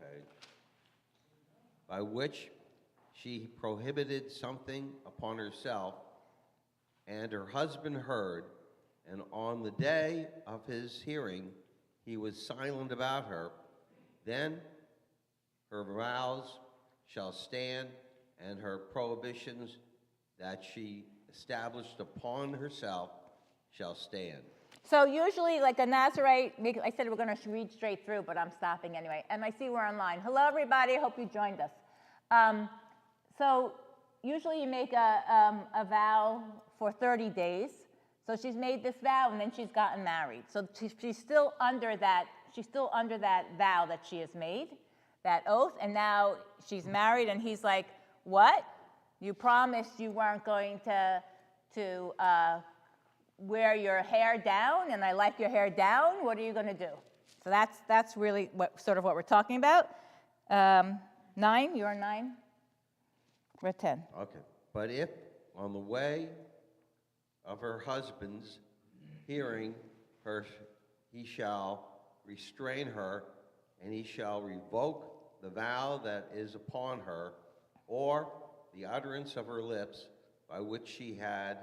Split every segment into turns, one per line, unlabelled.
okay, by which she prohibited something upon herself, and her husband heard, and on the day of his hearing he was silent about her, then her vows shall stand, and her prohibitions that she established upon herself shall stand.
So usually, like a Nazarite, I said we're going to read straight through, but I'm stopping anyway. And I see we're online. Hello, everybody. Hope you joined us. So usually you make a vow for 30 days. So she's made this vow, and then she's gotten married. So she's still under that. She's still under that vow that she has made, that oath. And now she's married, and he's like, "What? You promised you weren't going to wear your hair down, and I like your hair down. What are you going to do?" So that's really what we're talking about. 9, you're 9. We're 10.
Okay. But if on the way of her husband's hearing her, he shall restrain her, and he shall revoke the vow that is upon her, or the utterance of her lips by which she had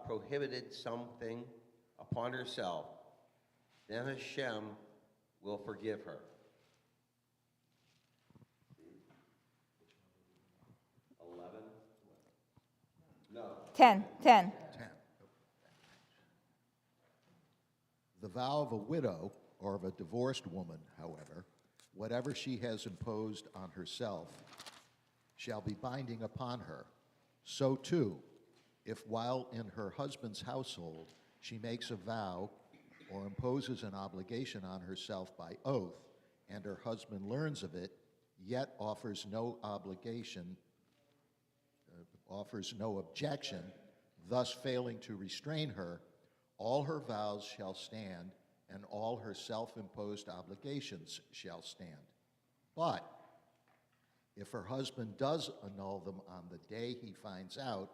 prohibited something upon herself, then Hashem will forgive her. 11? No.
10.
10. The vow of a widow or of a divorced woman, however, whatever she has imposed on herself, shall be binding upon her. So too, if while in her husband's household she makes a vow or imposes an obligation on herself by oath, and her husband learns of it, yet offers no objection, thus failing to restrain her, all her vows shall stand, and all her self-imposed obligations shall stand. But if her husband does annul them on the day he finds out,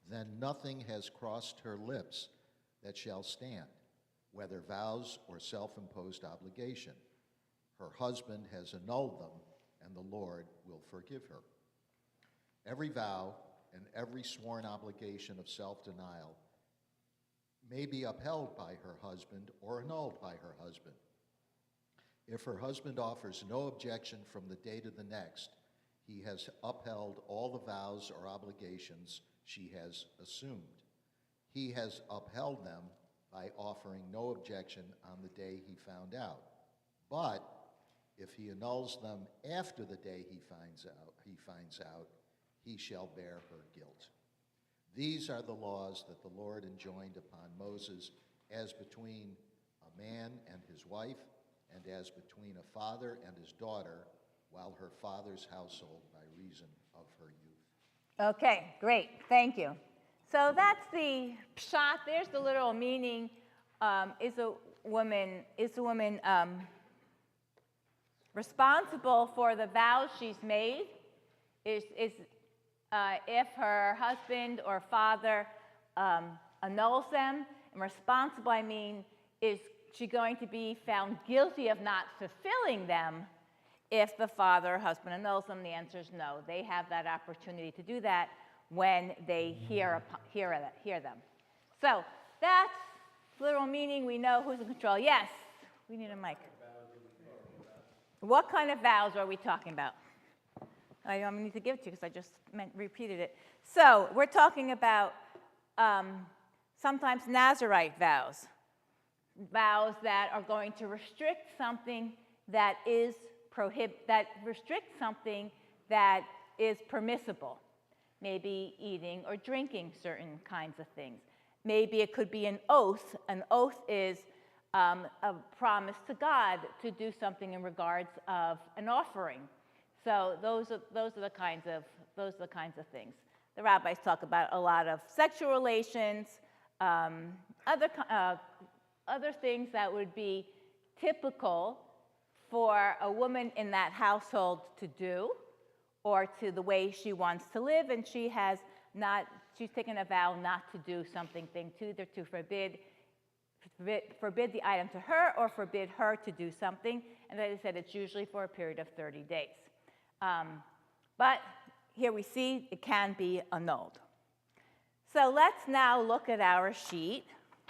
then nothing has crossed her lips that shall stand, whether vows or self-imposed obligation. Her husband has annulled them, and the Lord will forgive her. Every vow and every sworn obligation of self-denial may be upheld by her husband or annulled by her husband. If her husband offers no objection from the day to the next, he has upheld all the vows or obligations she has assumed. He has upheld them by offering no objection on the day he found out. But if he annuls them after the day he finds out, he shall bear her guilt. These are the laws that the Lord enjoined upon Moses as between a man and his wife, and as between a father and his daughter, while her father's household by reason of her youth.
Okay, great. Thank you. So that's the pshat. There's the literal meaning. Is a woman responsible for the vows she's made? If her husband or father annuls them, and responsible, I mean, is she going to be found guilty of not fulfilling them if the father or husband annuls them? The answer is no. They have that opportunity to do that when they hear them. So that's literal meaning. We know who's in control. Yes, we need a mic. What kind of vows are we talking about? I don't need to give it to you because I just repeated it. So we're talking about sometimes Nazarite vows, vows that are going to restrict something that is permissible, maybe eating or drinking certain kinds of things. Maybe it could be an oath. An oath is a promise to God to do something in regards of an offering. So those are the kinds of things. The rabbis talk about a lot of sexual relations, other things that would be typical for a woman in that household to do, or to the way she wants to live, and she's taken a vow not to do something to either to forbid the item to her or forbid her to do something. And as I said, it's usually for a period of 30 days. But here we see it can be annulled. So let's now look at our sheet,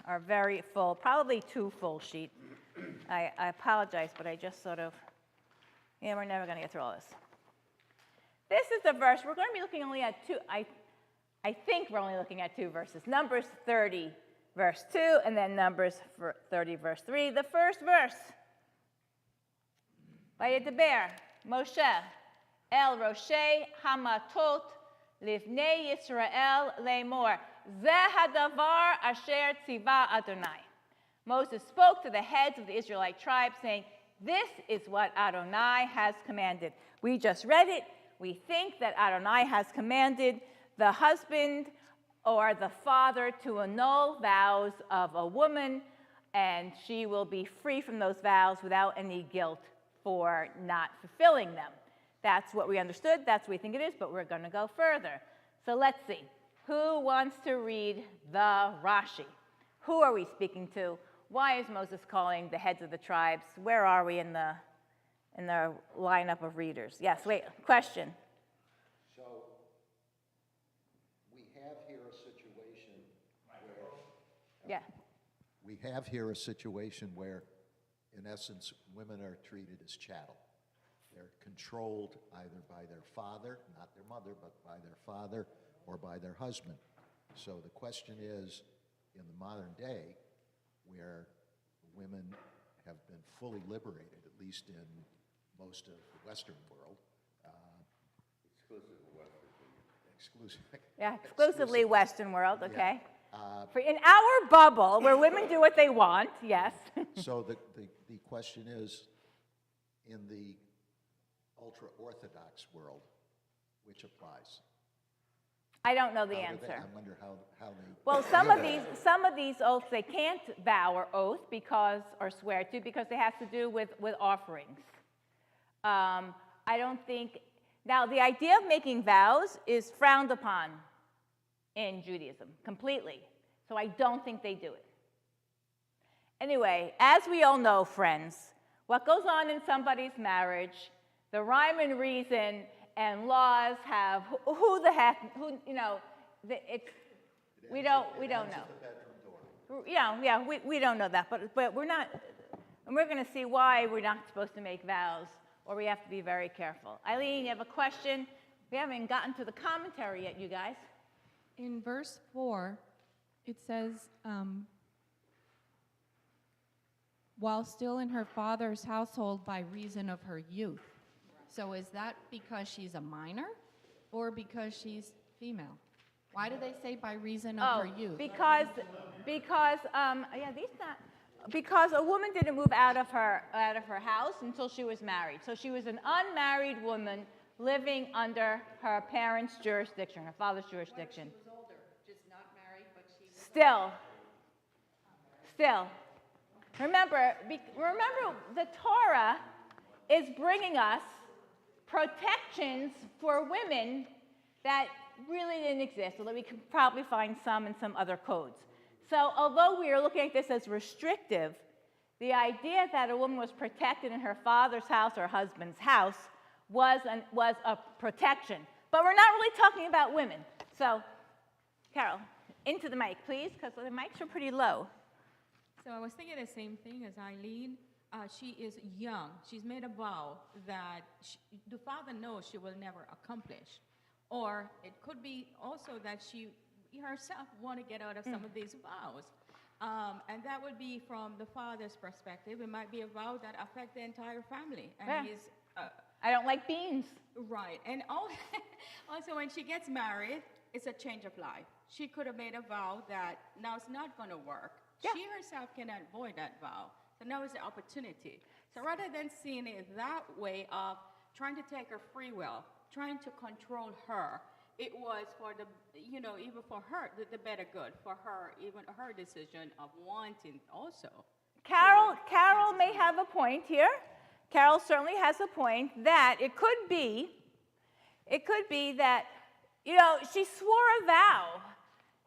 our very full, probably too full sheet. I apologize, but I just sort of, we're never going to get through all this. This is the verse. We're going to be looking only at two. I think we're only looking at two verses. Numbers 30, verse 2, and then Numbers 30, verse 3. The first verse. Vayedaber Moshe el Roshei Hamatot Livnei Yisrael Lemor Zeh hadavar asher tziva Adonai. Moses spoke to the heads of the Israelite tribes, saying, "This is what Adonai has commanded." We just read it. We think that Adonai has commanded the husband or the father to annul vows of a woman, and she will be free from those vows without any guilt for not fulfilling them. That's what we understood. That's what we think it is, but we're going to go further. So let's see. Who wants to read the Rashi? Who are we speaking to? Why is Moses calling the heads of the tribes? Where are we in the lineup of readers? Yes, wait, question.
So we have here a situation where
Yeah.
we have here a situation where, in essence, women are treated as chattel. They're controlled either by their father, not their mother, but by their father or by their husband. So the question is, in the modern day, where women have been fully liberated, at least in most of the Western world,
Exclusively Western world, okay? In our bubble, where women do what they want, yes.
So the question is, in the ultra-Orthodox world, which applies?
I don't know the
How do
answer.
I wonder how they...
Well, some of these oaths they can't vow or oath or swear to because they have to do with offerings. I don't think. Now, the idea of making vows is frowned upon in Judaism completely. So I don't think they do it. Anyway, as we all know, friends, what goes on in somebody's marriage, the rhyme and reason and laws have who the heck, we don't know. We don't know that, but we're not, and we're going to see why we're not supposed to make vows, or we have to be very careful. Eileen, you have a question? We haven't gotten to the commentary yet, you guys.
In verse 4, it says, while still in her father's household by reason of her youth. So is that because she's a minor or because she's female? Why do they say by reason of her youth?
Because a woman didn't move out of her house until she was married. So she was an unmarried woman living under her parents' jurisdiction, her father's jurisdiction.
She was older, just not married, but she was
Still. Remember, the Torah is bringing us protections for women that really didn't exist, although we can probably find some in some other codes. So although we are looking at this as restrictive, the idea that a woman was protected in her father's house or husband's house was a protection. But we're not really talking about women. So, Carol, into the mic, please, because the mics are pretty low.
So I was thinking the same thing as Eileen. She is young. She's made a vow that the father knows she will never accomplish. Or it could be also that she herself want to get out of some of these vows. And that would be from the father's perspective. It might be a vow that affects the entire family. And he's,
I don't like beans.
Right. And also when she gets married, it's a change of life. She could have made a vow that now it's not going to work. Yeah. She herself cannot void that vow. So now is the opportunity. So rather than seeing it that way of trying to take her free will, trying to control her, it was for the, even for her, the better good, for her, even her decision of wanting also.
Carol may have a point here. Carol certainly has a point that it could be that, she swore a vow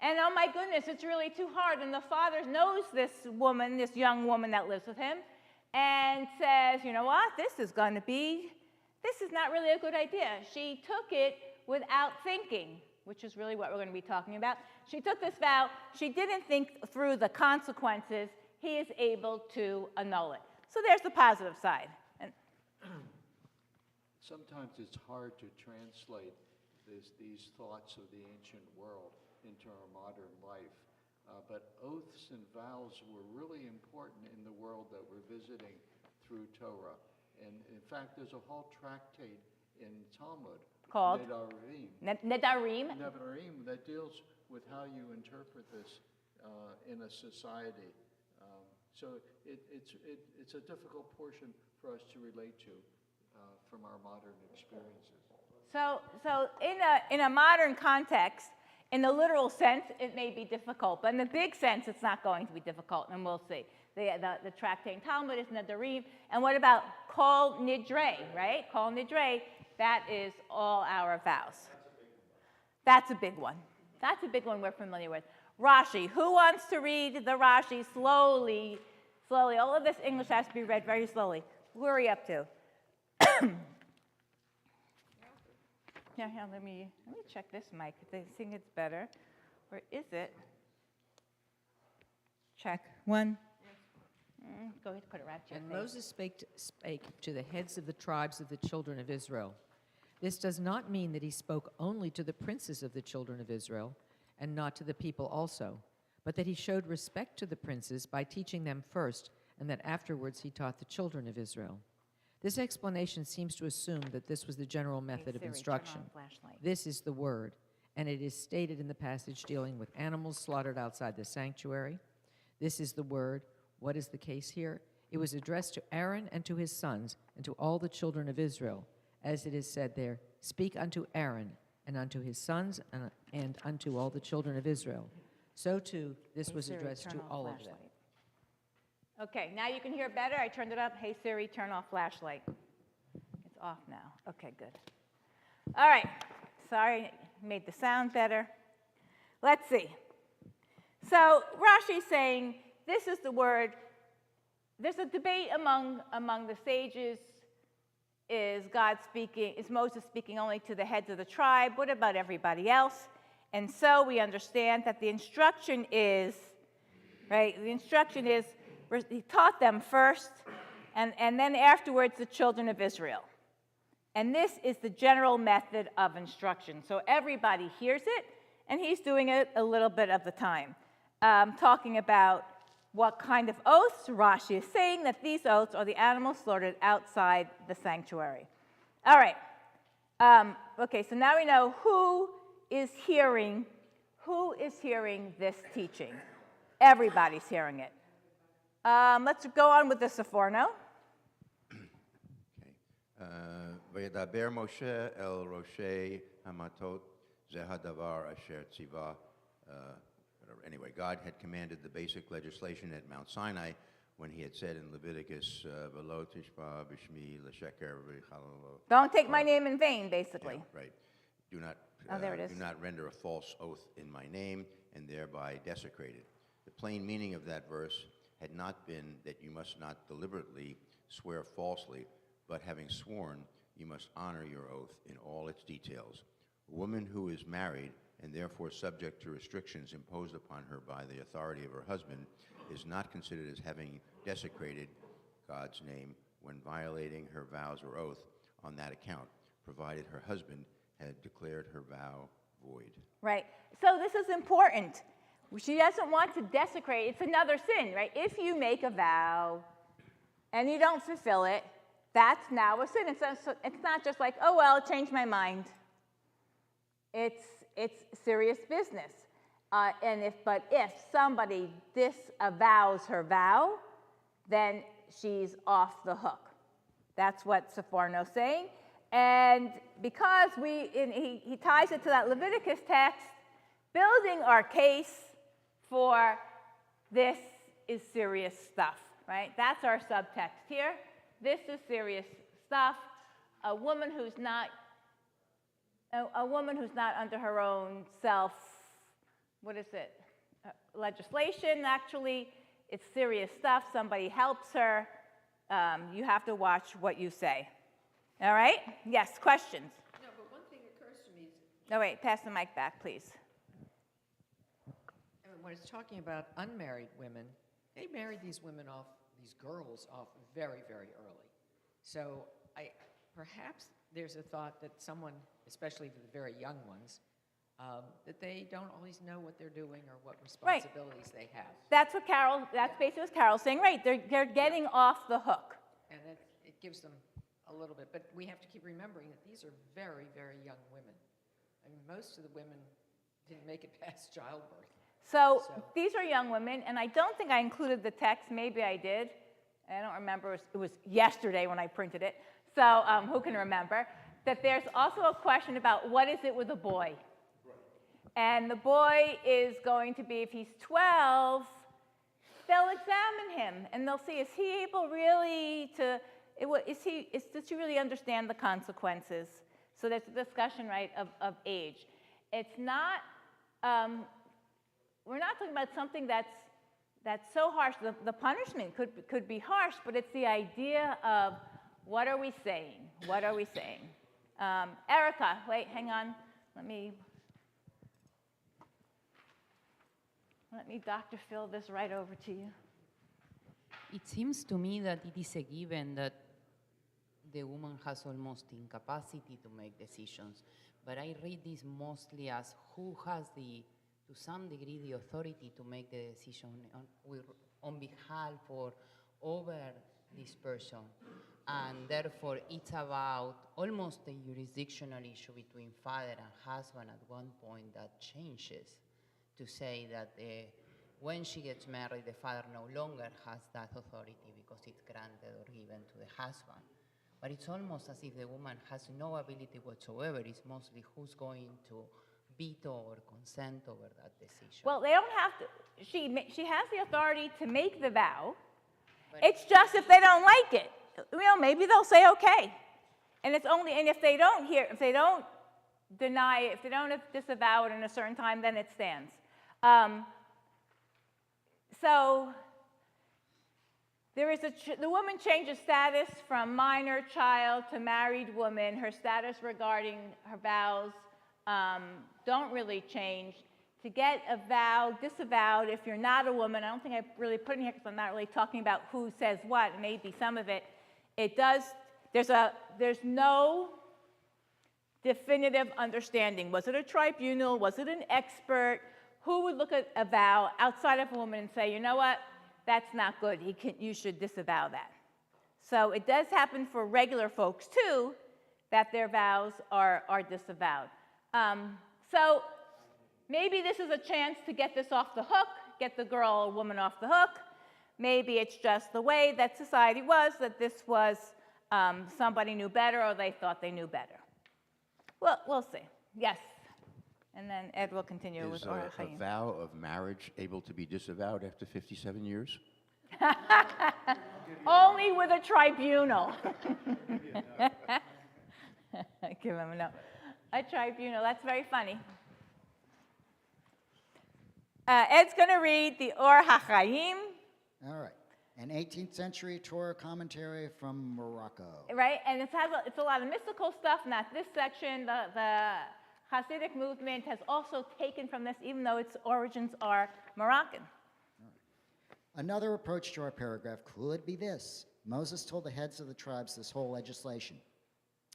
And oh my goodness, it's really too hard. And the father knows this woman, this young woman that lives with him, and says, you know what, this is not really a good idea. She took it without thinking, which is really what we're going to be talking about. She took this vow. She didn't think through the consequences. He is able to annul it. So there's the positive side. And
sometimes it's hard to translate these thoughts of the ancient world into our modern life. But oaths and vows were really important in the world that we're visiting through Torah. And in fact, there's a whole tractate in Talmud
called
Nedarim that deals with how you interpret this in a society. So it's a difficult portion for us to relate to from our modern experiences.
So in a modern context, in the literal sense, it may be difficult, but in the big sense, it's not going to be difficult, and we'll see. The tractate Talmud is Nedarim, and what about Kol Nidre, right? Kol Nidre, that is all our vows. That's a big one. That's a big one we're familiar with. Rashi, who wants to read the Rashi slowly? Slowly. All of this English has to be read very slowly. Who are we up to? Yeah, let me check this mic. I think it's better. Or is it? Check. One. Go ahead, put it right to your
And
face.
Moses spake to the heads of the tribes of the children of Israel. This does not mean that he spoke only to the princes of the children of Israel, and not to the people also, but that he showed respect to the princes by teaching them first, and that afterwards he taught the children of Israel. This explanation seems to assume that this was the general method of
Siri,
instruction.
turn on flashlight.
This is the word, and it is stated in the passage dealing with animals slaughtered outside the sanctuary. This is the word. What is the case here? It was addressed to Aaron and to his sons and to all the children of Israel, as it is said there, speak unto Aaron and unto his sons and unto all the children of Israel. So too, this was
Siri,
addressed
turn
to
on
all of them.
flashlight. Okay, now you can hear better. I turned it up. Hey Siri, turn off flashlight. It's off now. Okay, good. All right. Sorry, made the sound better. Let's see. So Rashi's saying this is the word. There's a debate among the sages. Is God speaking? Is Moses speaking only to the heads of the tribe? What about everybody else? And so we understand that the instruction is, right? The instruction is he taught them first, and then afterwards the children of Israel. And this is the general method of instruction. So everybody hears it, and he's doing it a little bit of the time. Talking about what kind of oaths. Rashi is saying that these oaths are the animals slaughtered outside the sanctuary. All right. Okay, so now we know who is hearing this teaching. Everybody's hearing it. Let's go on with the Seforno.
וידבר משה אל ראשי המטות, זה הדבר אשר ציווה. Anyway, God had commanded the basic legislation at Mount Sinai when he had said in Leviticus, "V'lo tishba b'shmi l'sheker v'chalalo."
Don't take my name in vain, basically.
Yeah, right. Do not,
there it is.
do not render a false oath in my name and thereby desecrate it. The plain meaning of that verse had not been that you must not deliberately swear falsely, but having sworn, you must honor your oath in all its details. A woman who is married and therefore subject to restrictions imposed upon her by the authority of her husband is not considered as having desecrated God's name when violating her vows or oath on that account, provided her husband had declared her vow void.
Right. So this is important. She doesn't want to desecrate. It's another sin, right? If you make a vow and you don't fulfill it, that's now a sin. It's not just like, oh, well, change my mind. It's serious business. But if somebody disavows her vow, then she's off the hook. That's what Seforno's saying. And because he ties it to that Leviticus text, building our case for this is serious stuff, right? That's our subtext here. This is serious stuff. A woman who's not under her own what is it? Legislation, actually. It's serious stuff. Somebody helps her. You have to watch what you say. All right? Yes, questions?
No, but one thing occurs to me is,
No, wait, pass the mic back, please.
I mean, when it's talking about unmarried women, they married these women off, these girls off very, very early. So perhaps there's a thought that someone, especially for the very young ones, that they don't always know what they're doing or what responsibilities they have.
That's basically what Carol's saying, right? They're getting off the hook.
And it gives them a little bit, but we have to keep remembering that these are very, very young women. I mean, most of the women didn't make it past childbirth.
So these are young women, and I don't think I included the text. Maybe I did. I don't remember. It was yesterday when I printed it. So who can remember? That there's also a question about what is it with a boy? And the boy is going to be, if he's 12, they'll examine him, and they'll see, is he able really to, does he really understand the consequences? So there's a discussion, right, of age. It's not, we're not talking about something that's so harsh. The punishment could be harsh, but it's the idea of what are we saying? What are we saying? Erica, wait, hang on. Let me Dr. Phil this right over to you.
It seems to me that it is a given that the woman has almost incapacity to make decisions. But I read this mostly as who has to some degree, the authority to make the decision on behalf or over this person. And therefore, it's about almost a jurisdictional issue between father and husband at one point that changes to say that when she gets married, the father no longer has that authority because it's granted or given to the husband. But it's almost as if the woman has no ability whatsoever. It's mostly who's going to veto or consent over that decision.
Well, they don't have to. She has the authority to make the vow. But it's just if they don't like it, maybe they'll say okay. And it's only, and if they don't deny it, if they don't disavow it in a certain time, then it stands. So there is the woman changes status from minor child to married woman. Her status regarding her vows don't really change. To get a vow disavowed, if you're not a woman, I don't think I really put in here because I'm not really talking about who says what, maybe some of it. There's no definitive understanding. Was it a tribunal? Was it an expert? Who would look at a vow outside of a woman and say, you know what, that's not good. You should disavow that. So it does happen for regular folks too, that their vows are disavowed. So maybe this is a chance to get this off the hook, get the girl or woman off the hook. Maybe it's just the way that society was, that this was somebody knew better or they thought they knew better. Well, we'll see. Yes. And then Ed will continue with Orach
Is a
Chaim.
vow of marriage able to be disavowed after 57 years?
Only with a tribunal. Give him a no. A tribunal. That's very funny. Ed's going to read the Or HaChaim.
All right. An 18th century Torah commentary from Morocco.
Right, and it's a lot of mystical stuff, not this section. The Hasidic movement has also taken from this, even though its origins are Moroccan.
Another approach to our paragraph could be this. Moses told the heads of the tribes this whole legislation.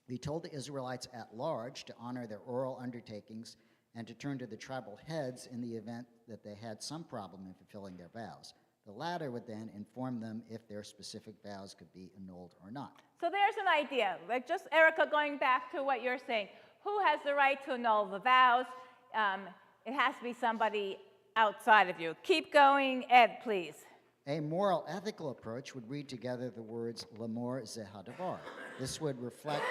He told the Israelites at large to honor their oral undertakings and to turn to the tribal heads in the event that they had some problem in fulfilling their vows. The latter would then inform them if their specific vows could be annulled or not.
So there's an idea. Like just, Erica, going back to what you're saying. Who has the right to annul the vows? It has to be somebody outside of you. Keep going. Ed, please.
A moral ethical approach would read together the words Lamor Zehadavar. This would reflect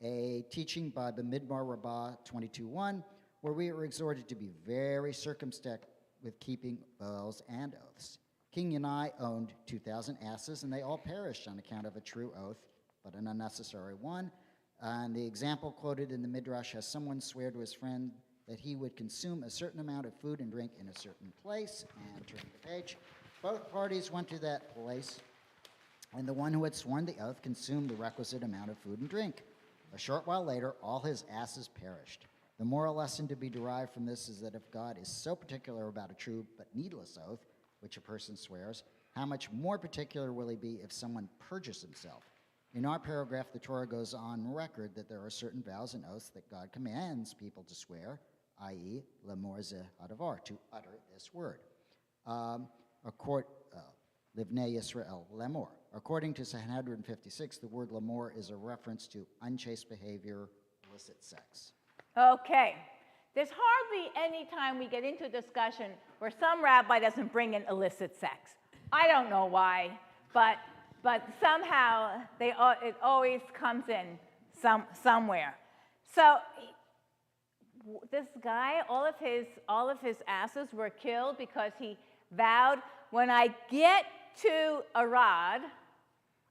a teaching by Bamidbar Rabbah 22:1, where we are exhorted to be very circumspect with keeping vows and oaths. King Yanai owned 2,000 asses, and they all perished on account of a true oath, but an unnecessary one. And the example quoted in the Midrash has someone swear to his friend that he would consume a certain amount of food and drink in a certain place. And turning the page, both parties went to that place, and the one who had sworn the oath consumed the requisite amount of food and drink. A short while later, all his asses perished. The moral lesson to be derived from this is that if God is so particular about a true but needless oath, which a person swears, how much more particular will he be if someone perjures himself? In our paragraph, the Torah goes on record that there are certain vows and oaths that God commands people to swear, i.e., lemor ze hadavar, to utter this word. Livnei Yisrael, lemor. According to Sanhedrin 56, the word lemor is a reference to unchaste behavior, illicit sex.
Okay. There's hardly any time we get into a discussion where some rabbi doesn't bring in illicit sex. I don't know why, but somehow it always comes in somewhere. So this guy, all of his asses were killed because he vowed, when I get to Arad,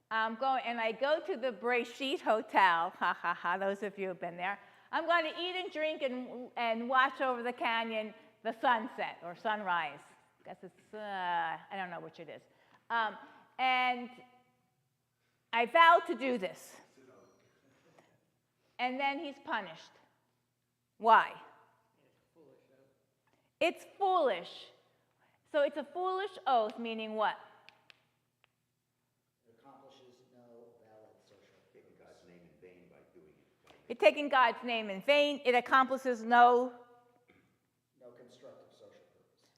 I go to the Breshit Hotel, ha ha ha, those of you who have been there, I'm going to eat and drink and watch over the canyon the sunset or sunrise. I guess it's, I don't know which it is. And I vowed to do this. And then he's punished. Why? It's foolish. So it's a foolish oath, meaning what?
It accomplishes no valid social
Taking God's name in vain by doing it.
You're taking God's name in vain. It accomplishes no
constructive social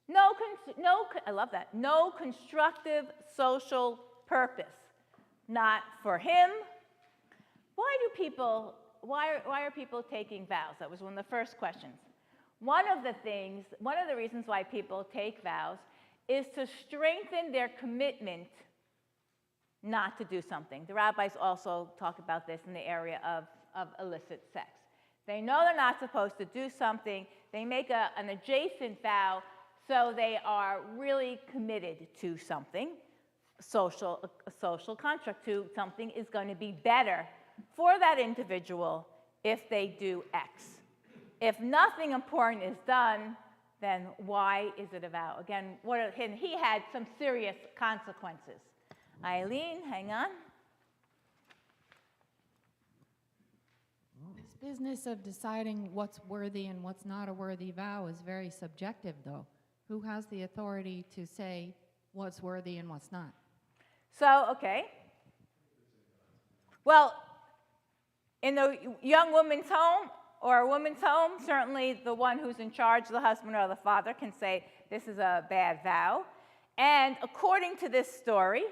purpose.
I love that. No constructive social purpose. Not for him. Why are people taking vows? That was one of the first questions. One of the reasons why people take vows is to strengthen their commitment not to do something. The rabbis also talk about this in the area of illicit sex. They know they're not supposed to do something. They make an adjacent vow, so they are really committed to something, a social contract, to something is going to be better for that individual if they do X. If nothing important is done, then why is it a vow? Again, he had some serious consequences. Eileen, hang on.
This business of deciding what's worthy and what's not a worthy vow is very subjective, though. Who has the authority to say what's worthy and what's not?
So, okay. Well, in the young woman's home or a woman's home, certainly the one who's in charge, the husband or the father, can say this is a bad vow. And according to this story,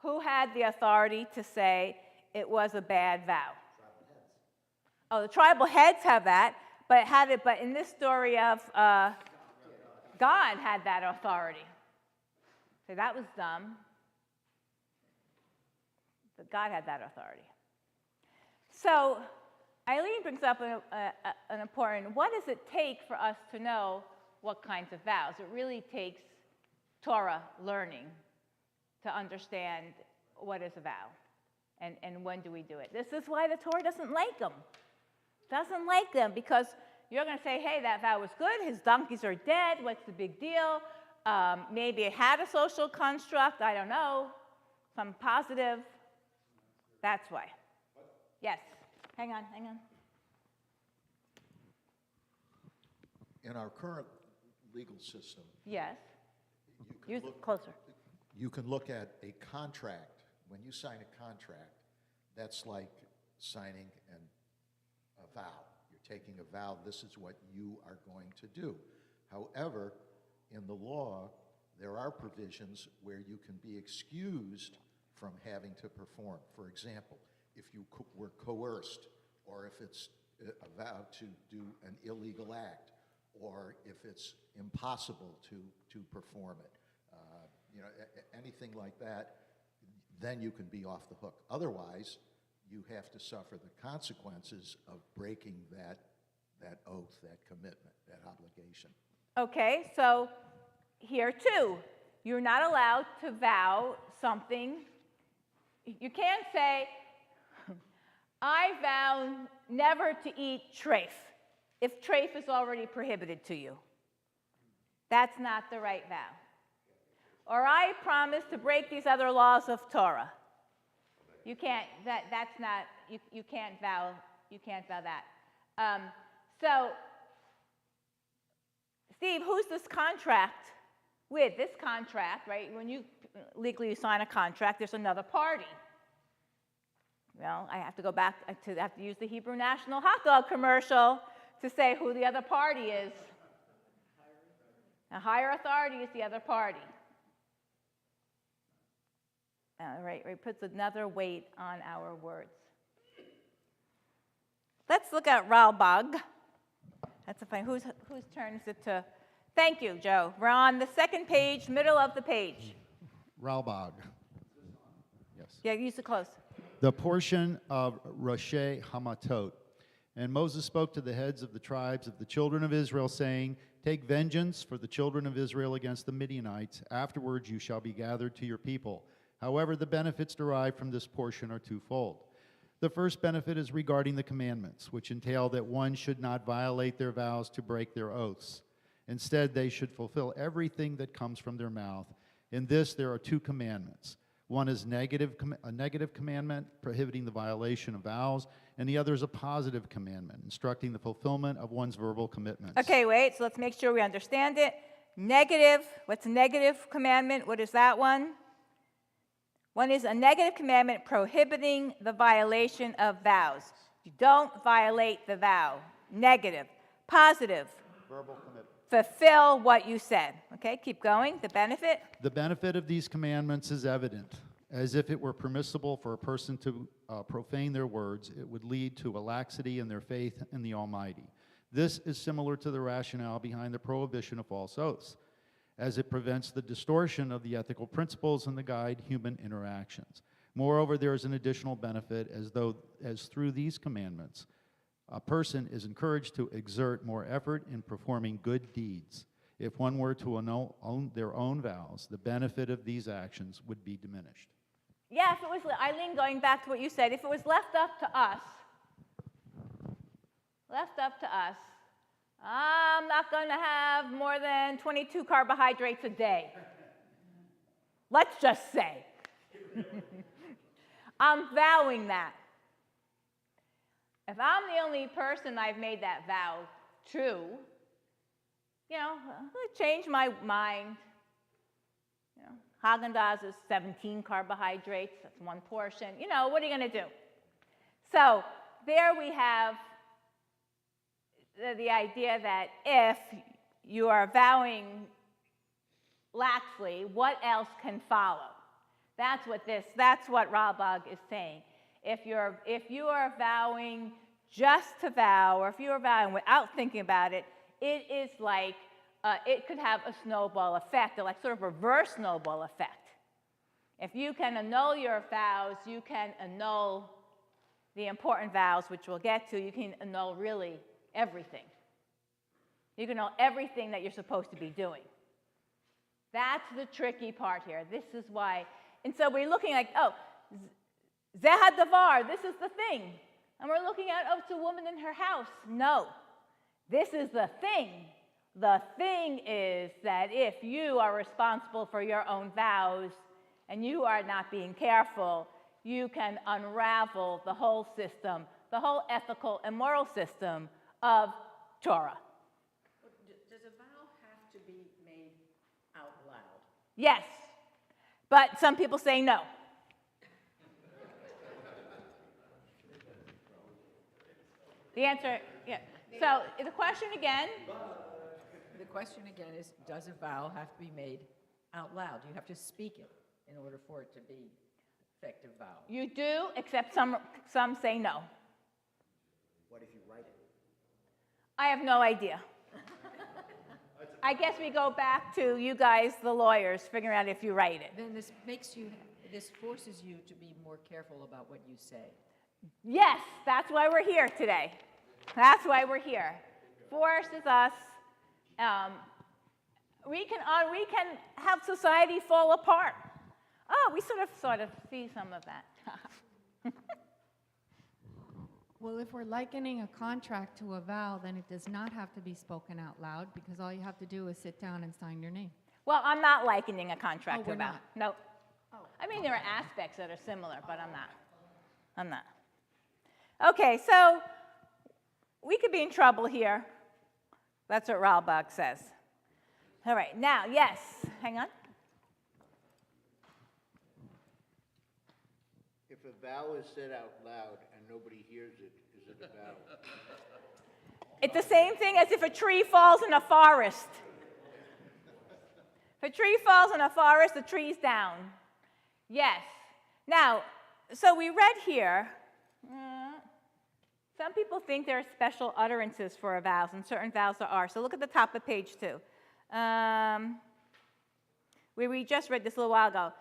who had the authority to say it was a bad vow?
Tribal heads.
Oh, the tribal heads have that, but in this story of God had that authority. So that was dumb. But God had that authority. So Eileen brings up an important, what does it take for us to know what kinds of vows? It really takes Torah learning to understand what is a vow and when do we do it. This is why the Torah doesn't like them. Doesn't like them because you're going to say, hey, that vow was good. His donkeys are dead. What's the big deal? Maybe it had a social construct. I don't know. Some positive. That's why. Yes. Hang on.
In our current legal system,
Yes.
you
Use
can
it closer.
you can look at a contract. When you sign a contract, that's like signing a vow. You're taking a vow, this is what you are going to do. However, in the law, there are provisions where you can be excused from having to perform. For example, if you were coerced, or if it's a vow to do an illegal act, or if it's impossible to perform it, anything like that, then you can be off the hook. Otherwise, you have to suffer the consequences of breaking that oath, that commitment, that obligation.
Okay, so here too, you're not allowed to vow something. You can't say, I vow never to eat treif. if trafe is already prohibited to you. That's not the right vow. Or I promise to break these other laws of Torah. You can't, that's not, you can't vow that. So, Steve, who's this contract with? This contract, right? When you legally sign a contract, there's another party. Well, I have to go back to, I have to use the Hebrew National hot dog commercial to say who the other party is. A higher authority is the other party. Right, it puts another weight on our words. Let's look at Ralbag. That's a fine. Whose turn is it to? Thank you, Joe. We're on the second page, middle of the page.
Ralbag. Yes.
Yeah, use it close.
The portion of Roshei Hamatot. And Moses spoke to the heads of the tribes of the children of Israel, saying, take vengeance for the children of Israel against the Midianites. Afterwards you shall be gathered to your people. However, the benefits derived from this portion are twofold. The first benefit is regarding the commandments, which entail that one should not violate their vows to break their oaths. Instead, they should fulfill everything that comes from their mouth. In this, there are two commandments. One is a negative commandment, prohibiting the violation of vows, and the other is a positive commandment, instructing the fulfillment of one's verbal commitments.
Okay, wait, so let's make sure we understand it. Negative, what's a negative commandment? What is that one? One is a negative commandment prohibiting the violation of vows. You don't violate the vow. Negative. Positive.
Verbal commitment.
Fulfill what you said. Okay, keep going. The benefit?
The benefit of these commandments is evident. As if it were permissible for a person to profane their words, it would lead to a laxity in their faith in the Almighty. This is similar to the rationale behind the prohibition of false oaths, as it prevents the distortion of the ethical principles and the guide human interactions. Moreover, there is an additional benefit as through these commandments, a person is encouraged to exert more effort in performing good deeds. If one were to own their own vows, the benefit of these actions would be diminished.
Yeah, if it was, Eileen, going back to what you said, if it was left up to us, I'm not going to have more than 22 carbohydrates a day. Let's just say. I'm vowing that. If I'm the only person I've made that vow to, I'm going to change my mind. Haagen-Dazs is 17 carbohydrates. That's one portion. What are you going to do? So there we have the idea that if you are vowing laxly, what else can follow? That's what Ralbag is saying. If you are vowing just to vow, or if you are vowing without thinking about it, it is like it could have a snowball effect, or like sort of reverse snowball effect. If you can annul your vows, you can annul the important vows, which we'll get to. You can annul really everything. You can annul everything that you're supposed to be doing. That's the tricky part here. This is why. And so we're looking like, Zehad Davar, this is the thing. And we're looking at, it's a woman in her house. No, this is the thing. The thing is that if you are responsible for your own vows and you are not being careful, you can unravel the whole system, the whole ethical and moral system of Torah.
Does a vow have to be made out loud?
Yes, but some people say no. The answer, yeah. So the question again?
The question again is, does a vow have to be made out loud? You have to speak it in order for it to be effective vow.
You do, except some say no.
What if you write it?
I have no idea. I guess we go back to you guys, the lawyers, figuring out if you write it.
Then this forces you to be more careful about what you say.
Yes, that's why we're here today. That's why we're here. Forces us. We can have society fall apart. Oh, we sort of see some of that.
Well, if we're likening a contract to a vow, then it does not have to be spoken out loud because all you have to do is sit down and sign your name.
Well, I'm not likening a contract
Oh,
to a
we're
vow.
not.
Nope. I mean, there are aspects that are similar, but I'm not. I'm not. Okay, so we could be in trouble here. That's what Ralbach says. All right, now, yes, hang on.
If a vow is said out loud and nobody hears it, is it a vow?
It's the same thing as if a tree falls in a forest. If a tree falls in a forest, the tree's down. Yes. Now, so we read here, some people think there are special utterances for vows, and certain vows there are. So look at the top of page 2. We just read this a little while ago.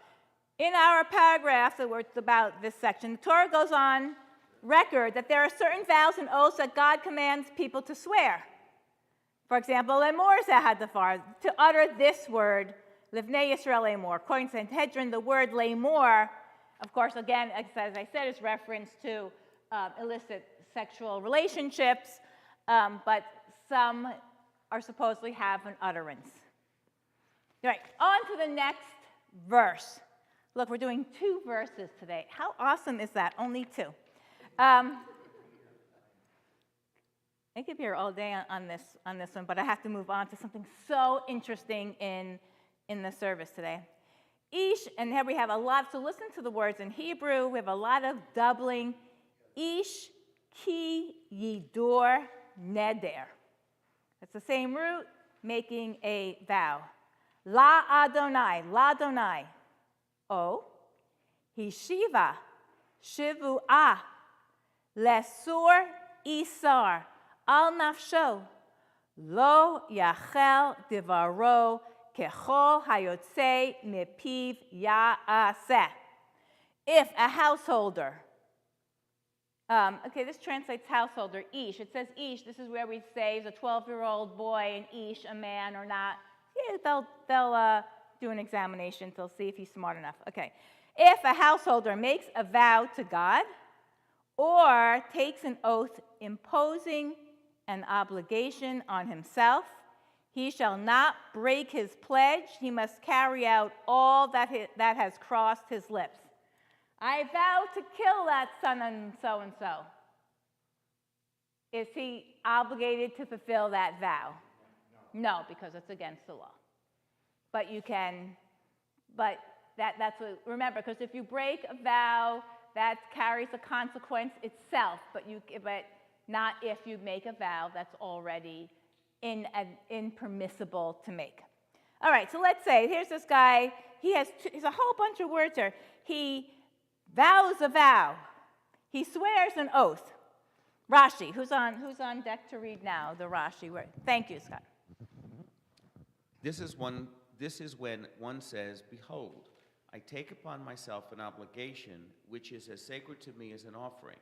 In our paragraph that was about this section, the Torah goes on record that there are certain vows and oaths that God commands people to swear. For example, lemor zehadafar, to utter this word, livnei Yisrael lemor. According to Sanhedrin, the word lemor, of course, again, as I said, is reference to illicit sexual relationships, but some are supposedly have an utterance. All right, on to the next verse. Look, we're doing 2 verses today. How awesome is that? Only 2. I could be here all day on this one, but I have to move on to something so interesting in the service today. Ish, and here we have a lot, so listen to the words in Hebrew. We have a lot of doubling. Ish ki yidur neder. It's the same root, making a vow. La Adonai. O, Hishiva, Shivu'ah, Lesur Isar, Al Nafsho, Lo Yachel Divaro, Kechol Hayotze Mepiv Ya'aseh. If a householder, okay, this translates householder, Ish. It says Ish. This is where we say, is a 12-year-old boy an Ish, a man or not? Yeah, they'll do an examination to see if he's smart enough. Okay. If a householder makes a vow to God or takes an oath imposing an obligation on himself, he shall not break his pledge. He must carry out all that has crossed his lips. I vow to kill that son and so. Is he obligated to fulfill that vow? No, because it's against the law. But you can, but that's what, remember, because if you break a vow, that carries a consequence itself, but not if you make a vow that's already impermissible to make. All right, so let's say, here's this guy, he's a whole bunch of words here. He vows a vow. He swears an oath. Rashi, who's on deck to read now, the Rashi word. Thank you, Scott.
This is when one says, "Behold, I take upon myself an obligation which is as sacred to me as an offering,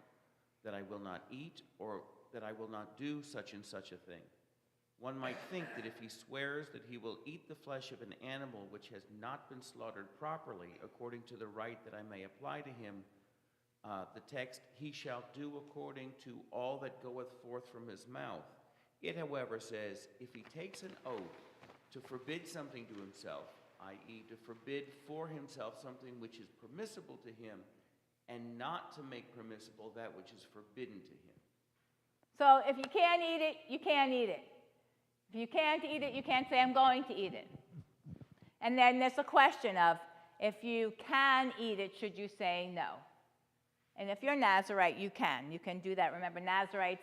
that I will not eat or that I will not do such and such a thing." One might think that if he swears that he will eat the flesh of an animal which has not been slaughtered properly, according to the rite that I may apply to him, the text, "He shall do according to all that goeth forth from his mouth." It, however, says, if he takes an oath to forbid something to himself, i.e. to forbid for himself something which is permissible to him, and not to make permissible that which is forbidden to him.
So if you can't eat it, you can't eat it. If you can't eat it, you can't say, "I'm going to eat it." And then there's a question of, if you can eat it, should you say no? And if you're Nazarite, you can. You can do that. Remember, Nazarites,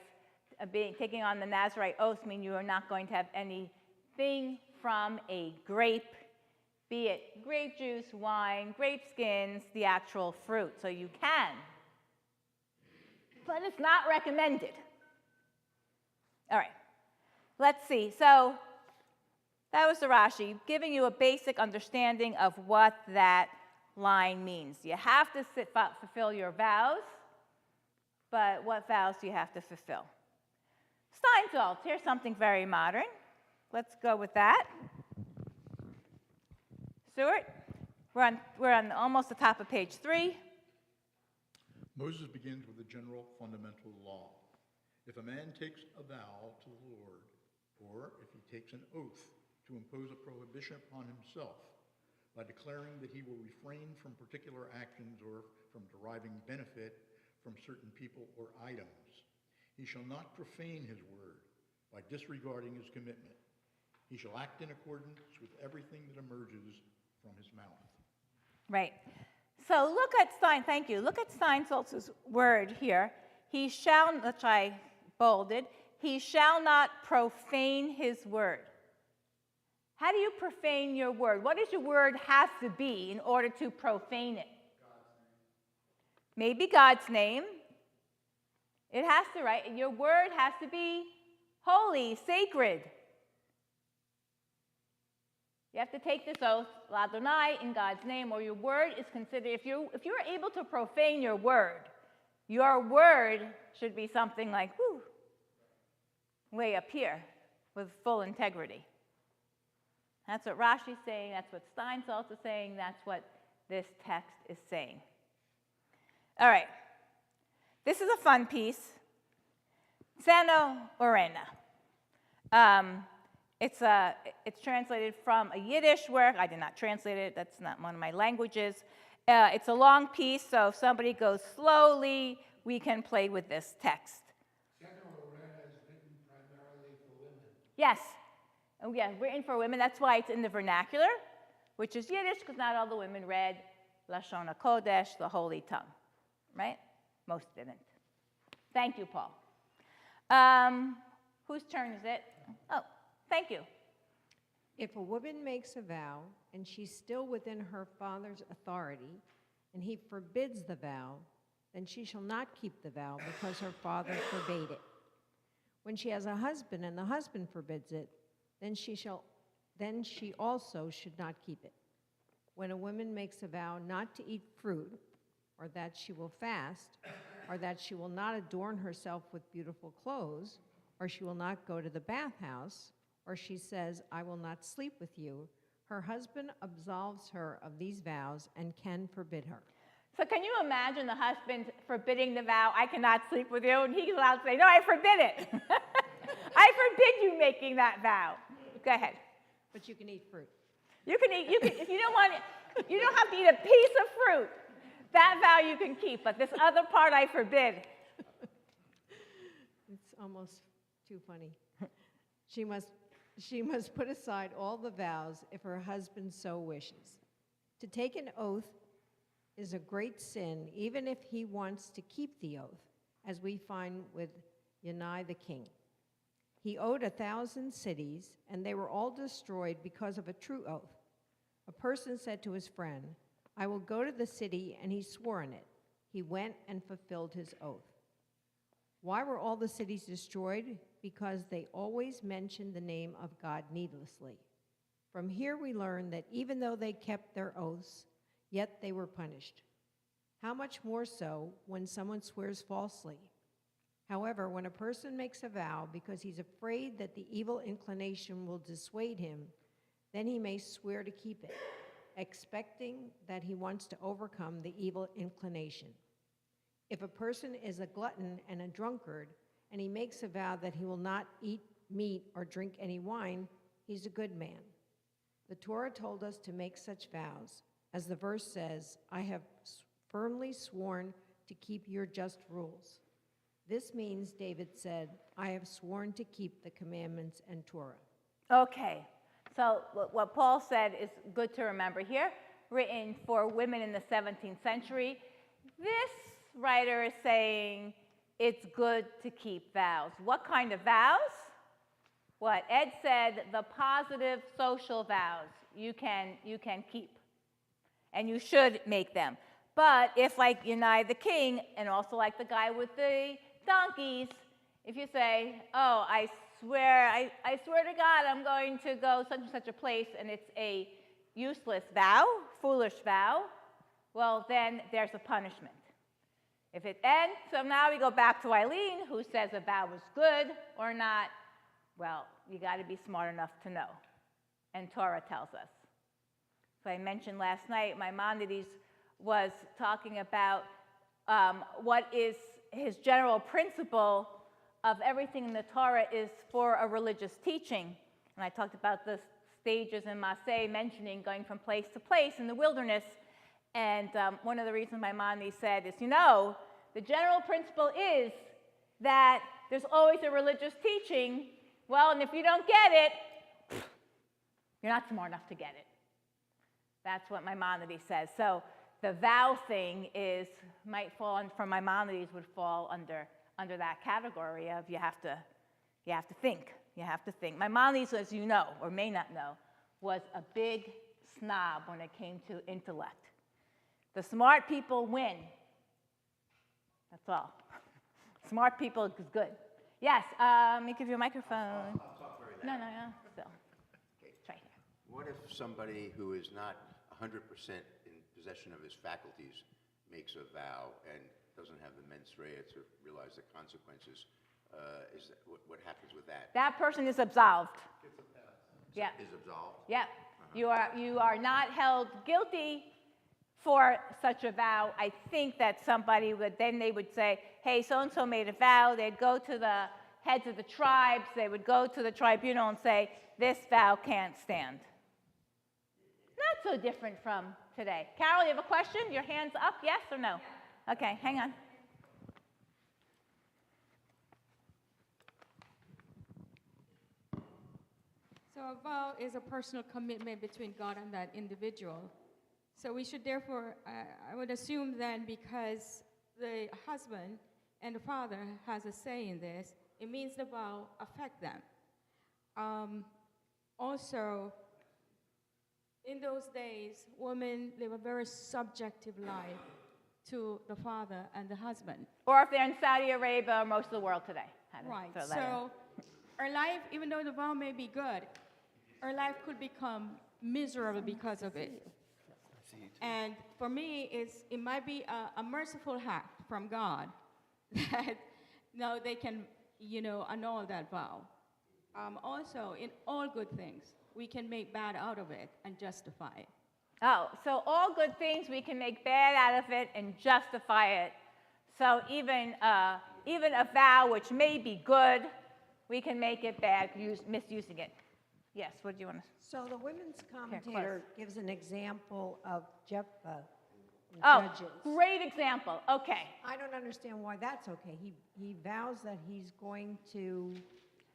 taking on the Nazarite oath mean you are not going to have anything from a grape, be it grape juice, wine, grape skins, the actual fruit. So you can, but it's not recommended. All right, let's see. So that was the Rashi, giving you a basic understanding of what that line means. You have to fulfill your vows, but what vows do you have to fulfill? Steinsaltz, here's something very modern. Let's go with that. Stuart, we're on almost the top of page 3.
Moses begins with a general fundamental law. If a man takes a vow to the Lord, or if he takes an oath to impose a prohibition upon himself by declaring that he will refrain from particular actions or from deriving benefit from certain people or items, he shall not profane his word by disregarding his commitment. He shall act in accordance with everything that emerges from his mouth.
Right. So look at Stein, thank you. Look at Steinsaltz's word here. He shall, which I bolded, he shall not profane his word. How do you profane your word? What does your word have to be in order to profane it? Maybe God's name. It has to, right? Your word has to be holy, sacred. You have to take this oath, Ladonai, in God's name, or your word is considered, if you're able to profane your word should be something like, whoo, way up here with full integrity. That's what Rashi's saying, that's what Steinsaltz is saying, that's what this text is saying. All right, this is a fun piece. Sano Orena. It's translated from a Yiddish work. I did not translate it. That's not one of my languages. It's a long piece, so if somebody goes slowly, we can play with this text.
Sano Orena is written primarily for women.
Yes. Oh, yeah, written for women. That's why it's in the vernacular, which is Yiddish, because not all the women read Lashon HaKodesh, the holy tongue, right? Most didn't. Thank you, Paul. Whose turn is it? Oh, thank you.
If a woman makes a vow and she's still within her father's authority, and he forbids the vow, then she shall not keep the vow because her father forbade it. When she has a husband and the husband forbids it, then she also should not keep it. When a woman makes a vow not to eat fruit, or that she will fast, or that she will not adorn herself with beautiful clothes, or she will not go to the bathhouse, or she says, I will not sleep with you, her husband absolves her of these vows and can forbid her.
So can you imagine the husband forbidding the vow, I cannot sleep with you, and he's allowed to say, no, I forbid it. I forbid you making that vow. Go ahead.
But you can eat fruit.
You can eat, if you don't want it, you don't have to eat a piece of fruit. That vow you can keep, but this other part I forbid.
It's almost too funny. She must put aside all the vows if her husband so wishes. To take an oath is a great sin, even if he wants to keep the oath, as we find with Yanai the king. He owed 1,000 cities, and they were all destroyed because of a true oath. A person said to his friend, I will go to the city, and he swore on it. He went and fulfilled his oath. Why were all the cities destroyed? Because they always mentioned the name of God needlessly. From here we learn that even though they kept their oaths, yet they were punished. How much more so when someone swears falsely? However, when a person makes a vow because he's afraid that the evil inclination will dissuade him, then he may swear to keep it, expecting that he wants to overcome the evil inclination. If a person is a glutton and a drunkard, and he makes a vow that he will not eat meat or drink any wine, he's a good man. The Torah told us to make such vows. As the verse says, I have firmly sworn to keep your just rules. This means, David said, I have sworn to keep the commandments and Torah.
Okay, so what Paul said is good to remember here, written for women in the 17th century. This writer is saying it's good to keep vows. What kind of vows? What Ed said, the positive social vows you can keep, and you should make them. But if, like Yanai the king, and also like the guy with the donkeys, if you say, oh, I swear to God I'm going to go such and such a place, and it's a useless vow, foolish vow, well, then there's a punishment. If it ends, so now we go back to Eileen, who says a vow was good or not. Well, you got to be smart enough to know, and Torah tells us. So I mentioned last night, Maimonides was talking about what is his general principle of everything in the Torah is for a religious teaching. And I talked about the stages in Maseh, mentioning going from place to place in the wilderness. And one of the reasons my mommy said is, the general principle is that there's always a religious teaching. Well, and if you don't get it, you're not smart enough to get it. That's what Maimonides says. So the vow thing might fall on, for Maimonides, would fall under that category of you have to think. You have to think. Maimonides, as you know, or may not know, was a big snob when it came to intellect. The smart people win. That's all. Smart people is good. Yes, let me give you a microphone.
I'll talk very
No,
loud.
so, it's right here.
What if somebody who is not 100% in possession of his faculties makes a vow and doesn't have the mens rea to realize the consequences? What happens with that?
That person is absolved. Yeah.
Is absolved?
Yeah. You are not held guilty for such a vow. I think that somebody they would say, hey, so-and-so made a vow. They'd go to the heads of the tribes. They would go to the tribunal and say, this vow can't stand. Not so different from today. Carol, you have a question? Your hand's up, yes or no? Okay, hang on.
So a vow is a personal commitment between God and that individual. So we should therefore, I would assume then, because the husband and the father has a say in this, it means the vow affect them. Also, in those days, women live a very subjective life to the father and the husband.
Or if they're in Saudi Arabia or most of the world today.
Right. So our life, even though the vow may be good, our life could become miserable because of it. And for me, it might be a merciful act from God that no, they can, annul that vow. Also, in all good things, we can make bad out of it and justify it.
Oh, so all good things we can make bad out of it and justify it. So even a vow which may be good, we can make it bad, misusing it. Yes, what do you want to?
So the women's commentator gives an example of Jephthah in
Oh,
Judges.
great example. Okay.
I don't understand why that's okay. He vows that he's going to...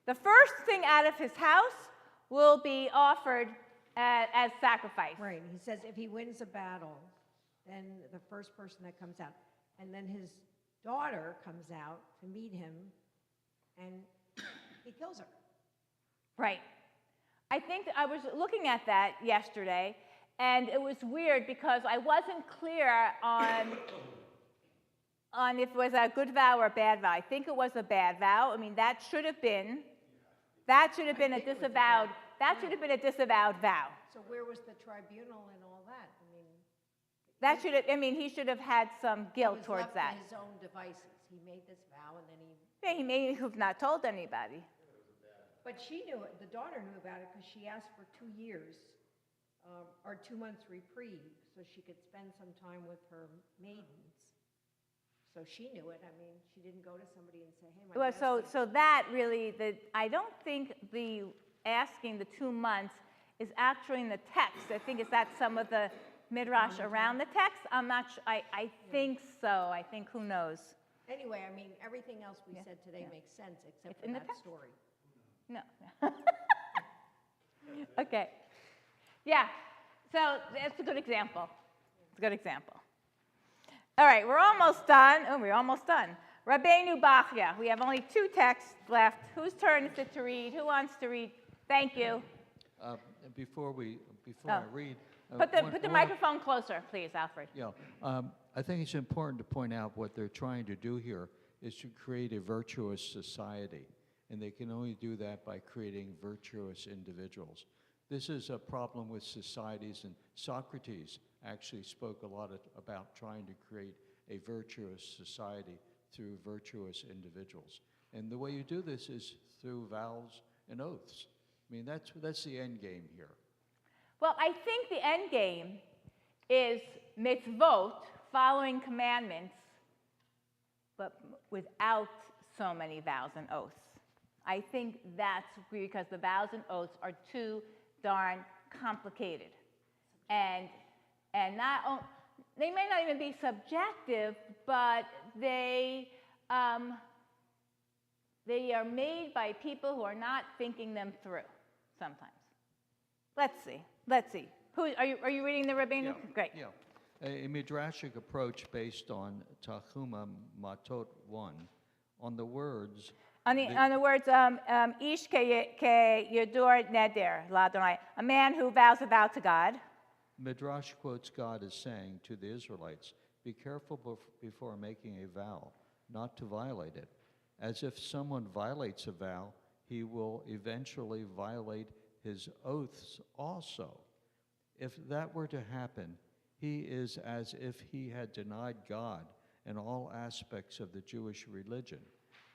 The first thing out of his house will be offered as sacrifice.
Right. He says if he wins a battle, then the first person that comes out. And then his daughter comes out to meet him, and he kills her.
Right. I think I was looking at that yesterday, and it was weird because I wasn't clear on if it was a good vow or a bad vow. I think it was a bad vow. I mean, that should have been a disavowed. That should have been a disavowed vow.
So where was the tribunal and all that?
He should have had some guilt towards that.
He was left to his own devices. He made this vow, and then he...
Yeah, he may have not told anybody.
But she knew it. The daughter knew about it because she asked for 2 years or 2 months reprieve so she could spend some time with her maidens. So she knew it. I mean, she didn't go to somebody and say, "Hey, my."
Well, so that really, I don't think the asking the 2 months is actually in the text. I think it's that some of the midrash around the text. I'm not sure. I think so. I think who knows.
Anyway, I mean, everything else we said today makes sense except for
in the
that
text.
story.
No. Okay. Yeah. So that's a good example. It's a good example. All right, we're almost done. Oh, we're almost done. Rabbeinu Bachya. We have only 2 texts left. Whose turn is it to read? Who wants to read? Thank you.
Before I read,
Put the microphone closer, please, Alfred.
Yeah, I think it's important to point out what they're trying to do here is to create a virtuous society, and they can only do that by creating virtuous individuals. This is a problem with societies, and Socrates actually spoke a lot about trying to create a virtuous society through virtuous individuals. And the way you do this is through vows and oaths. I mean, that's the end game here.
Well, I think the end game is mitzvot, following commandments, without so many vows and oaths. I think that's because the vows and oaths are too darn complicated. And they may not even be subjective, but they are made by people who are not thinking them through sometimes. Let's see. Are you reading the rabbinic?
Yeah.
Great.
Yeah. A midrashic approach based on Tahuma Matot 1, on the words.
On the words, Ish ke yadur neder l'Adonai, a man who vows a vow to God.
Midrash quotes God as saying to the Israelites, be careful before making a vow, not to violate it. As if someone violates a vow, he will eventually violate his oaths also. If that were to happen, he is as if he had denied God and all aspects of the Jewish religion.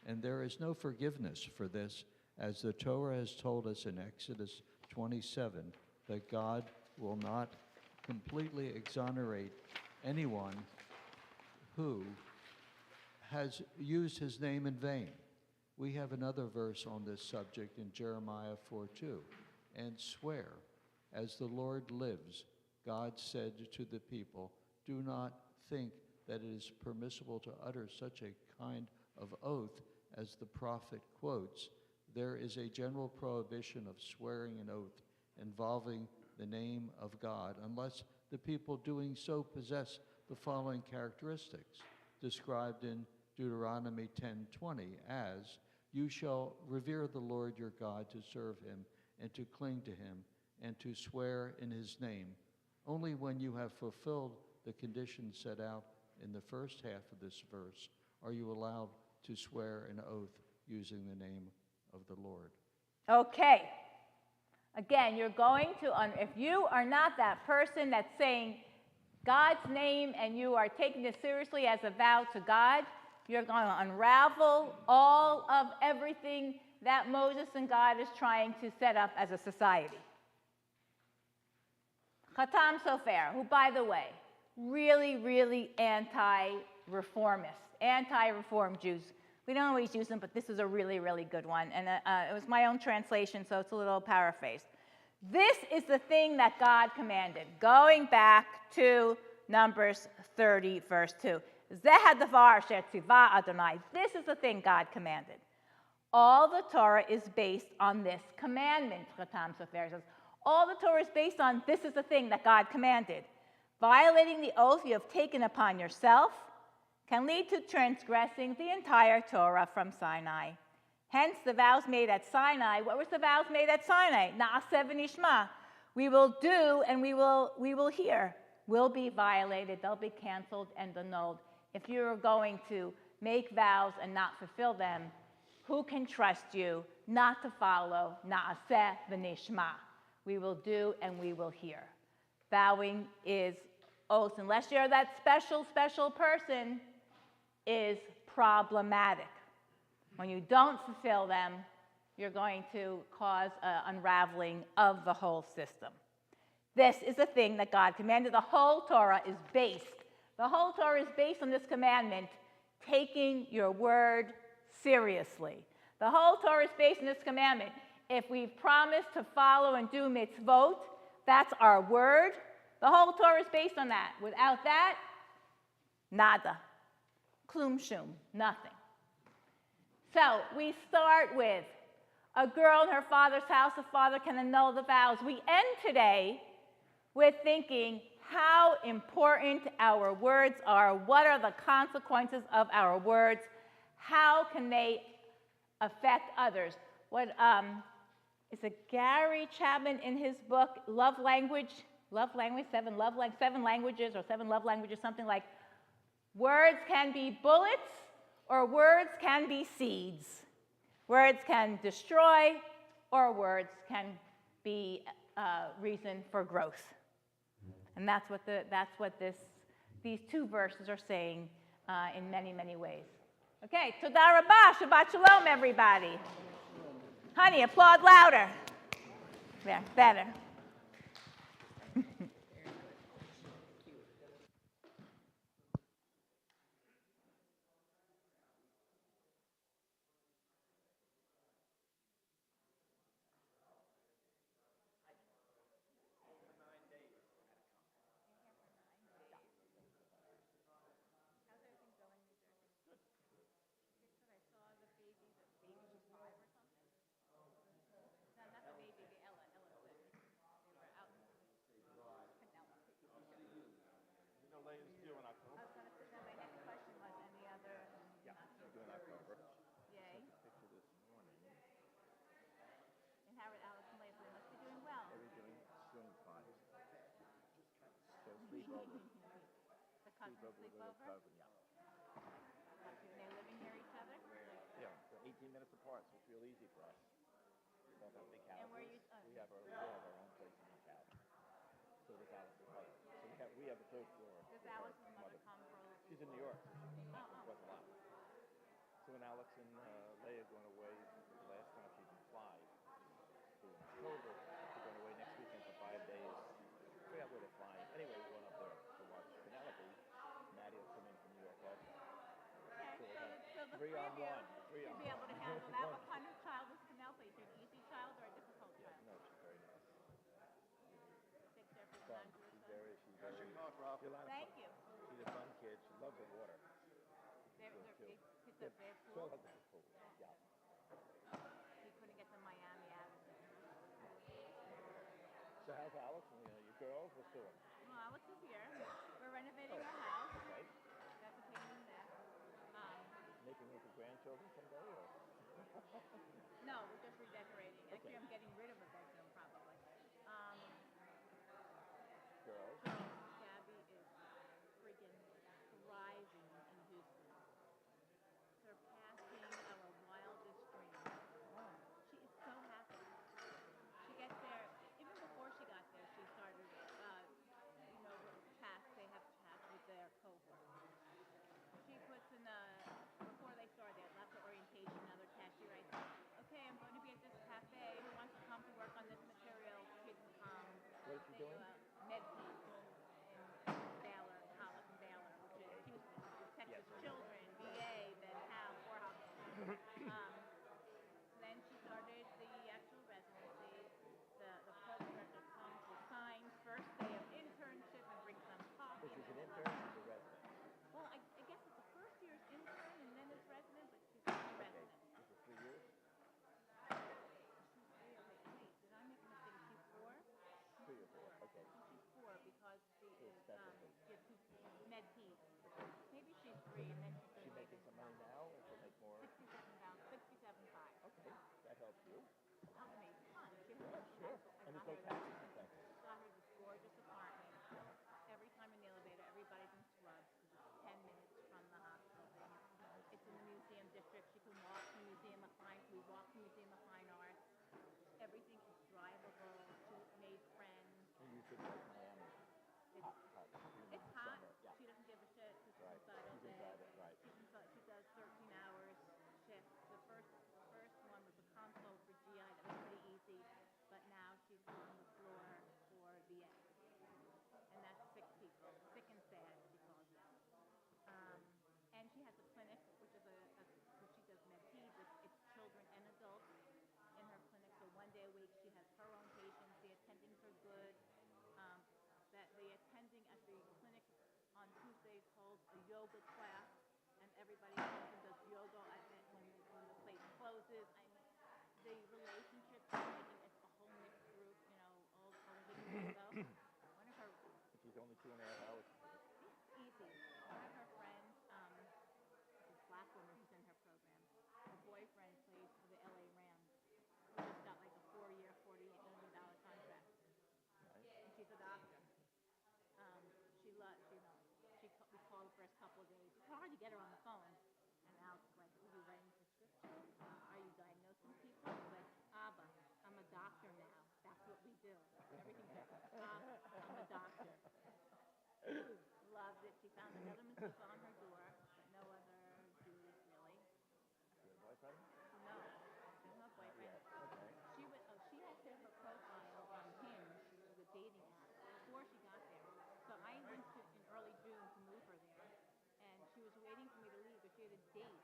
And there is no forgiveness for this, as the Torah has told us in Exodus 27, that God will not completely exonerate anyone who has used his name in vain. We have another verse on this subject in Jeremiah 4:2, and swear, as the Lord lives, God said to the people, do not think that it is permissible to utter such a kind of oath as the prophet quotes. There is a general prohibition of swearing an oath involving the name of God, unless the people doing so possess the following characteristics, described in Deuteronomy 10:20 as, you shall revere the Lord your God to serve him and to cling to him and to swear in his name. Only when you have fulfilled the conditions set out in the first half of this verse are you allowed to swear an oath using the name of the Lord.
Okay. Again, you're going to, if you are not that person that's saying God's name and you are taking it seriously as a vow to God, you're going to unravel all of everything that Moses and God is trying to set up as a society. Khatam Sofer, who, by the way, really anti-reformist, anti-reform Jews. We don't always use them, but this is a really good one. And it was my own translation, so it's a little paraphrased. This is the thing that God commanded, going back to Numbers 30, verse 2. Zeh hadavar asher tzivah Adonai. This is the thing God commanded. All the Torah is based on this commandment, Khatam Sofer says. All the Torah is based on this is the thing that God commanded. Violating the oath you have taken upon yourself can lead to transgressing the entire Torah from Sinai. Hence, the vows made at Sinai. What was the vows made at Sinai? Na'aseh v'nishma. We will do and we will hear. Will be violated. They'll be canceled and annulled. If you're going to make vows and not fulfill them, who can trust you not to follow Na'aseh v'nishma? We will do and we will hear. Vowing is oath, unless you're that special person, is problematic. When you don't fulfill them, you're going to cause unraveling of the whole system. This is the thing that God commanded. The whole Torah is based on this commandment, taking your word seriously. The whole Torah is based on this commandment. If we've promised to follow and do mitzvot, that's our word. The whole Torah is based on that. Without that, nada. Klum shum, nothing. So we start with a girl in her father's house, the father can annul the vows. We end today with thinking how important our words are. What are the consequences of our words? How can they affect others? What is it Gary Chapman in his book, seven love languages, something like, words can be bullets or words can be seeds. Words can destroy or words can be reason for growth. And that's what these two verses are saying in many ways. Okay, toda rabah, Shabbat shalom, everybody. Honey, applaud louder. Yeah, better. husband sleep over?
Yeah.
And they're living near each other?
Yeah, they're 18 minutes apart, so it's real easy for us. We both have big houses.
And where you?
We have our own place in each house. So does Alex's mother. So we have the third floor.
Does
with her
Alex's mother come for?
She's in New York, so she comes
Oh.
once a lot. So when Alex and Leah are going away, the last time she can fly, in October, they're going away next weekend for 5 days. I forgot where they're flying. Anyway, we're going up there to watch Penelope. Maddie will come in from New York also.
Okay, so the
three
three
on
of you
one. Three
should
on
be able to
one.
handle that. What kind of child was Penelope? Is she an easy child or a difficult child?
No, she's very nice.
Take care of her
Fun.
non-Jewish
She's
son?
very.
Pass your cough, Ralph.
She's a lot of
Thank
fun.
you.
She's a fun kid. She loves the water.
It's a big
She'll
pool.
love the pool. Yeah.
He couldn't get to Miami out of it.
So how's Alex and your girls? What's doing?
Well, Alex is here. We're renovating our house.
Okay.
That's a pain in the neck.
Making room for grandchildren someday, or?
No, we're just redecorating. Actually,
Okay.
I'm getting rid of a bedroom probably.
Girls.
Gabby is freaking thriving in Houston, surpassing our wildest dreams. She is so happy. She gets there, even before she got there, she started, chats. They have chats with their cohort. She puts in before they start, they left the orientation, another test. She writes, okay, I'm going to be at this cafe. Who wants to come to work on this material? Kids come.
What is she
They
doing?
Medpeed in Baylor, Hollis and Baylor, which is Houston, which is Texas Children, VA, then Cal, Morehouse. Then she started the actual residency. The program director comes with signs, first day of internship, and brings them coffee.
So she's an intern, she's a resident.
Well, I guess it's the first year's intern and then it's resident, but she's a resident.
This is 3 years?
Wait, did I make a mistake? She's 4?
3 or 4, okay.
I think she's 4 because she
So
is
specialty.
med peds. Maybe she's 3 and then she's
She making some money now, or she'll make more?
67.5.
Okay, that helps you.
Helped me. Fun.
Yeah, sure. And there's no taxes in Texas.
Got her this gorgeous apartment. Every time in the elevator, everybody's in scrubs because it's 10 minutes from the hospital. It's in the museum district. She can walk to Museum of Fine. We walk to Museum of Fine Arts. Everything is drivable. She made friends.
And you should like Miami.
It's hot.
Summer, yeah.
She doesn't give a shit because
Right.
she's inside all
She's
day.
inside it, right.
She does 13 hours shifts. The first one was a consult for GI. That was pretty easy. But now she's on the floor for VA. And that's sick people. Sick and sad, she calls it. And she has a clinic, which is where she does med peds. It's children and adults in her clinic. So 1 day a week she has her own patients. The attendings are good. That the attending at the clinic on Tuesdays holds a yoga class, and everybody comes and does yoga when the place closes. The relationships are making it's a whole mixed group, all yoga. One of her
She's only 2.5 hours.
easy. One of her friends, this black woman who's in her program, her boyfriend plays for the LA Rams, who just got like a 4-year, $48 million contract. And she's a doctor. We called the first couple of days. It's hard to get her on the phone. And Alex is like, are you writing prescriptions? Are you diagnosing people? She's like, Abba, I'm a doctor now. That's what we do. Everything's like, Abba, I'm a doctor. Loved it. She found another mitzvah on her door, but no other Jews really.
She has a boyfriend?
No, she has no boyfriend.
Okay.
She had set her profile on Hinge, the dating app, before she got there. So I went in early June to move her there, and she was waiting for me to leave, but she had a date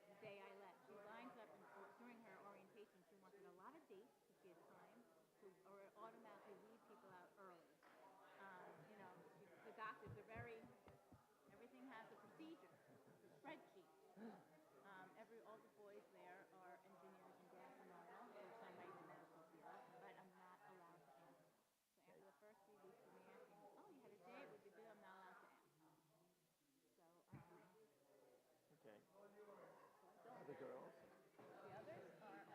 the day I left. She lines up, and during her orientation, she wanted a lot of dates because she had time to automatically weed people out early. The doctors are everything has a procedure, it's a spreadsheet. All the boys there are engineers in gas and oil, or somebody in the medical field, but I'm not allowed to ask. So after the first 3 weeks of me asking, oh, you had a date, what did you do? I'm not allowed to ask. So,
Okay.
so
The girls?
the others are,